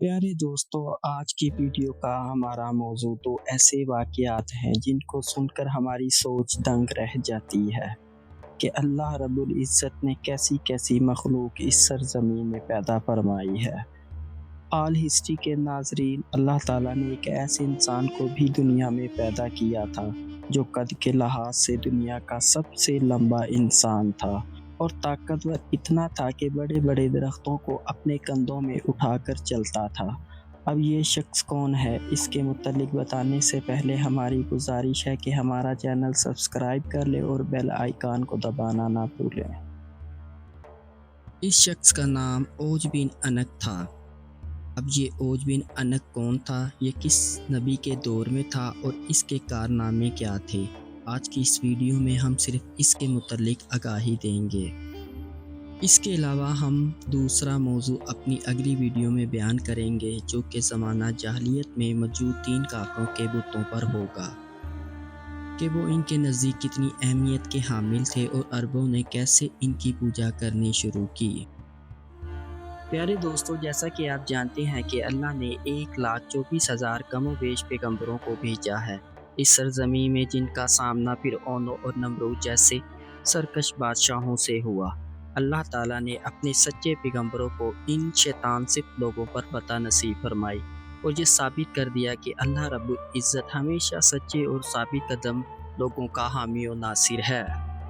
प्यारे दोस्तों, आज की वीडियो का हमारा मौजू तो ऐसे वाक़यात हैं जिनको सुनकर हमारी सोच दंग रह जाती है कि अल्लाह रब्बुल इज़्ज़त ने कैसी-कैसी मख़लूक़ इस सरज़मीन में पैदा फ़रमाई है। ऑल हिस्ट्री के नाज़रीन, अल्लाह ताला ने एक ऐसे इंसान को भी दुनिया में पैदा किया था जो कद के लिहाज से दुनिया का सबसे लंबा इंसान था और ताकतवर इतना था कि बड़े-बड़े दरख्तों को अपने कंधों में उठाकर चलता था। अब ये शख्स कौन है, इसके मुतल्लिक बताने से पहले हमारी गुज़ारिश है कि हमारा चैनल सब्सक्राइब कर लें और बेल आइकन को दबाना ना भूलें। इस शख्स का नाम औज बिन अनक था। अब ये औज बिन अनक कौन था, ये किस नबी के दौर में था और इसके कारनामे क्या थे? आज की इस वीडियो में हम सिर्फ इसके मुतल्लिक आगाही देंगे। इसके अलावा हम दूसरा मौजू अपनी अगली वीडियो में बयान करेंगे जो कि ज़माना जाहलियत में मौजूद 3 काफ़रों के बुतों पर होगा कि वो इनके नज़दीक कितनी अहमियत के हामिल थे और अरबों ने कैसे इनकी पूजा करनी शुरू की। प्यारे दोस्तों, जैसा कि आप जानते हैं कि अल्लाह ने 1,24,000 कमोबेश पैगंबरों को भेजा है इस सरज़मीन में, जिनका सामना फिरऔन और नमरूद जैसे सरकश बादशाहों से हुआ। अल्लाह ताला ने अपने सच्चे पैगंबरों को इन शैतान सिर्फ लोगों पर फतह नसीब फरमाई और ये साबित कर दिया कि अल्लाह रब्बुल इज़्ज़त हमेशा सच्चे और साबित कदम लोगों का हामी और नासिर है।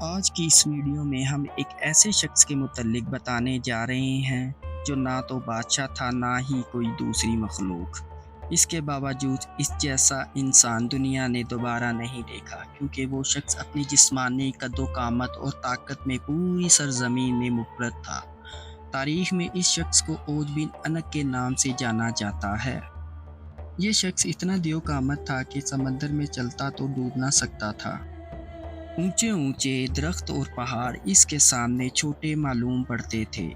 आज की इस वीडियो में हम एक ऐसे शख्स के मुतल्लिक बताने जा रहे हैं जो ना तो बादशाह था ना ही कोई दूसरी मखलूक। इसके बावजूद इस जैसा इंसान दुनिया ने दोबारा नहीं देखा, क्योंकि वो शख्स अपनी जिस्मानी कद्दो-कामत और ताकत में पूरी सरजमीन में मुफर्रद था। तारीख में इस शख्स को औज बिन अनक के नाम से जाना जाता है। ये शख्स इतना दियो-कामत था कि समंदर में चलता तो डूब ना सकता था। ऊंचे ऊंचे दरख्त और पहाड़ इसके सामने छोटे मालूम पड़ते थे।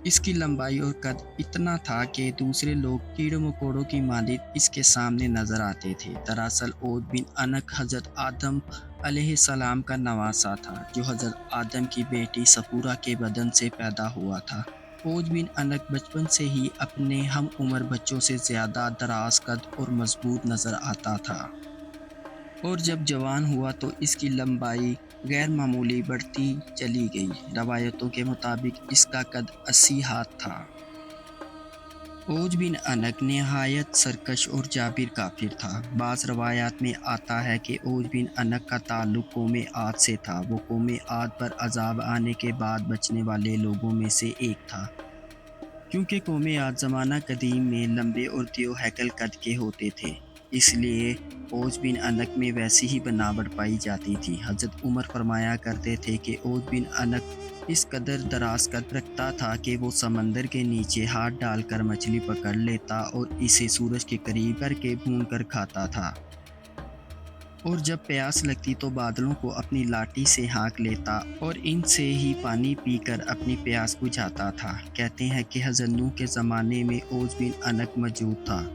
इसकी लंबाई और कद इतना था कि दूसरे लोग कीड़े मकोड़ों की मानद इसके सामने नजर आते थे। दरअसल औज बिन अनक हजरत आदम अलैहिस्सलाम का नवासा था, जो हजरत आदम की बेटी सफूरा के बदन से पैदा हुआ था। औज बिन अनक बचपन से ही अपने हम उम्र बच्चों से ज़्यादा दराज कद और मजबूत नज़र आता था और जब जवान हुआ तो इसकी लंबाई गैर मामूली बढ़ती चली गई। रवायतों के मुताबिक इसका कद 80 हाथ था। औज बिन अनक नहायत सरकश और जाबिर काफिर था। बाज़ रवायात में आता है कि औज बिन अनक का ताल्लुक कौम आद से था। वो कौम आद पर अजाब आने के बाद बचने वाले लोगों में से एक था, क्योंकि कौम आद ज़माना कदीम में लंबे और दियो हैकल कद के होते थे, इसलिए औज बिन अनक में वैसी ही बनावट पाई जाती थी। हज़रत उमर फरमाया करते थे कि औज बिन अनक इस कदर दराज कद रखता था कि वो समंदर के नीचे हाथ डालकर मछली पकड़ लेता और इसे सूरज के करीब करके भून कर खाता था, और जब प्यास लगती तो बादलों को अपनी लाठी से हाँक लेता और इनसे ही पानी पीकर अपनी प्यास बुझाता था। कहते हैं कि हज़रत नूह के ज़माने में औज बिन अनक मौजूद था।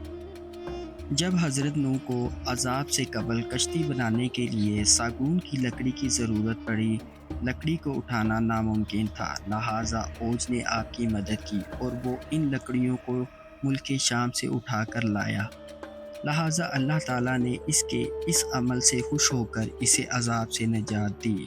जब हज़रत नूह को अज़ाब से कबल कश्ती बनाने के लिए सागून की लकड़ी की ज़रूरत पड़ी, लकड़ी को उठाना नामुमकिन था, लिहाजा औज ने आपकी मदद की और वो इन लकड़ियों को मुल्क शाम से उठा कर लाया। लिहाजा अल्लाह ताला ने इसके इस अमल से खुश होकर इसे अज़ाब से निजात दी।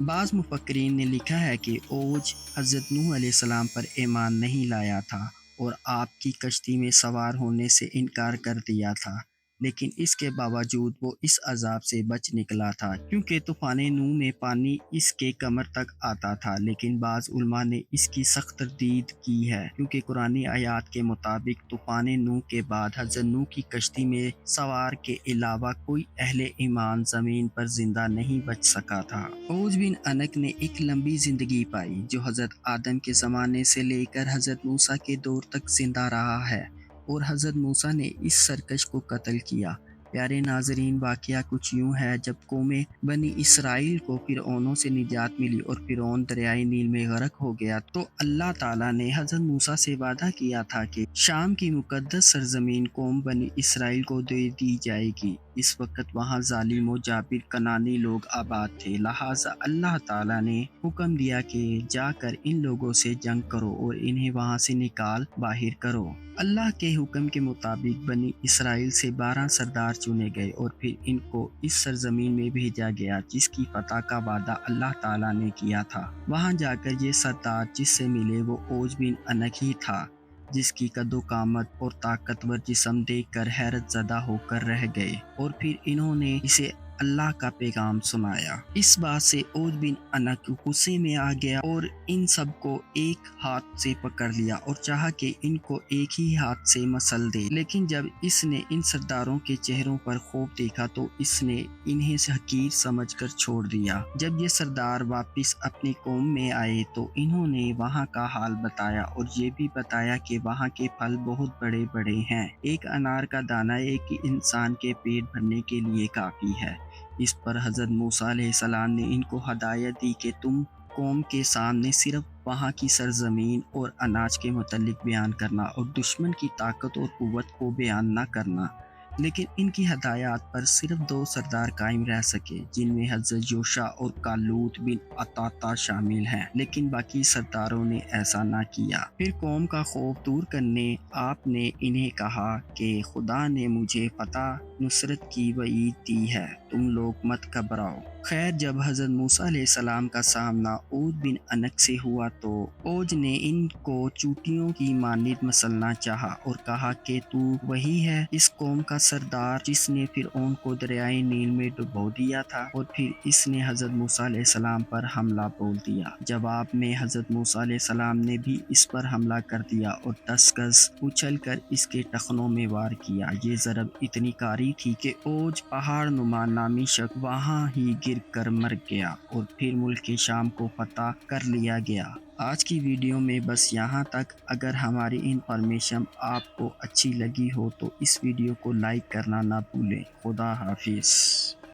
बाज़ मुफक्किरीन ने लिखा है कि औज हज़रत नूह अलैहिस्सलाम पर ईमान नहीं लाया था और आपकी कश्ती में सवार होने से इनकार कर दिया था, लेकिन इसके बावजूद वो इस अजाब से बच निकला था, क्योंकि तूफ़ान नूह में पानी इसके कमर तक आता था। लेकिन बाज़ उलमा ने इसकी सख्त तरदीद की है, क्योंकि कुरानी आयात के मुताबिक तूफ़ान नूह के बाद हज़रत नूह की कश्ती में सवार के अलावा कोई अहले ईमान ज़मीन पर जिंदा नहीं बच सका था। औज बिन अनक ने एक लंबी ज़िंदगी पाई, जो हज़रत आदम के ज़माने से लेकर हज़रत मूसा के दौर तक जिंदा रहा है, और हज़रत मूसा ने इस सरकश को कत्ल किया। प्यारे नाजरीन, वाक़या कुछ यूँ है, जब कौमे बनी इसराइल को फिरौनों से निजात मिली और फिरौन दरियाए नील में गर्क हो गया, तो अल्लाह ताला ने हज़रत मूसा से वादा किया था कि शाम की मुकद्दस सरजमीन कौम बनी इसराइल को दे दी जाएगी। اس وقت وہاں ظالم و جابر کنانی لوگ آباد تھے، لہٰذا اللہ تعالیٰ نے حکم دیا کہ جا کر ان لوگوں سے جنگ کرو اور انہیں وہاں سے نکال باہر کرو۔ اللہ کے حکم کے مطابق بنی اسرائیل سے 12 سردار چنے گئے اور پھر ان کو اس سرزمین میں بھیجا گیا جس کی فتح کا وعدہ اللہ تعالیٰ نے کیا تھا۔ وہاں جا کر یہ سردار جس سے ملے وہ اوج بن عنق ہی تھا، جس کی قد و قامت اور طاقتور جسم دیکھ کر حیرت زدہ ہو کر رہ گئے، اور پھر انہوں نے اسے اللہ کا پیغام سنایا۔ اس بات سے اوج بن عنق غصے میں آ گیا اور ان سب کو ایک ہاتھ سے پکڑ لیا اور چاہا کہ ان کو ایک ہی ہاتھ سے مسل دے، لیکن جب اس نے ان سرداروں کے چہروں پر خوف دیکھا تو اس نے انہیں حقیر سمجھ کر چھوڑ دیا۔ جب یہ سردار واپس اپنی قوم میں آئے تو انہوں نے وہاں کا حال بتایا اور یہ بھی بتایا کہ وہاں کے پھل بہت بڑے بڑے ہیں، ایک انار کا دانہ ایک انسان کے پیٹ بھرنے کے لیے کافی ہے۔ اس پر حضرت موسیٰ علیہ السلام نے ان کو ہدایت دی کہ تم قوم کے سامنے صرف وہاں کی سرزمین اور اناج کے متعلق بیان کرنا اور دشمن کی طاقت اور قوت کو بیان نہ کرنا۔ لیکن ان کی ہدایات پر صرف 2 سردار قائم رہ سکے، جن میں حضرت یوشع اور کالوت بن عطاتا شامل ہیں، لیکن باقی سرداروں نے ایسا نہ کیا۔ پھر قوم کا خوف دور کرنے آپ نے انہیں کہا کہ خدا نے مجھے فتح نصرت کی وعید دی ہے، تم لوگ مت گھبراؤ۔ خیر جب حضرت موسیٰ علیہ السلام کا سامنا اوج بن عنق سے ہوا تو اوج نے ان کو چوٹیوں کی مانند مسلنا چاہا اور کہا کہ تو وہی ہے اس قوم کا سردار جس نے فرعون کو دریائے نیل میں ڈبو دیا تھا، اور پھر اس نے حضرت موسیٰ علیہ السلام پر حملہ بول دیا۔ جواب میں حضرت موسیٰ علیہ السلام نے بھی اس پر حملہ کر دیا اور 10 گز اچھل کر اس کے ٹخنوں میں وار کیا۔ یہ ضرب اتنی کاری تھی کہ اوج پہاڑ نما نامی شخص وہاں ہی گر کر مر گیا اور پھر ملک شام کو فتح کر لیا گیا۔ آج کی ویڈیو میں بس یہاں تک۔ اگر ہماری انفارمیشن آپ کو اچھی لگی ہو تو اس ویڈیو کو لائک کرنا نہ بھولیں۔ خدا حافظ۔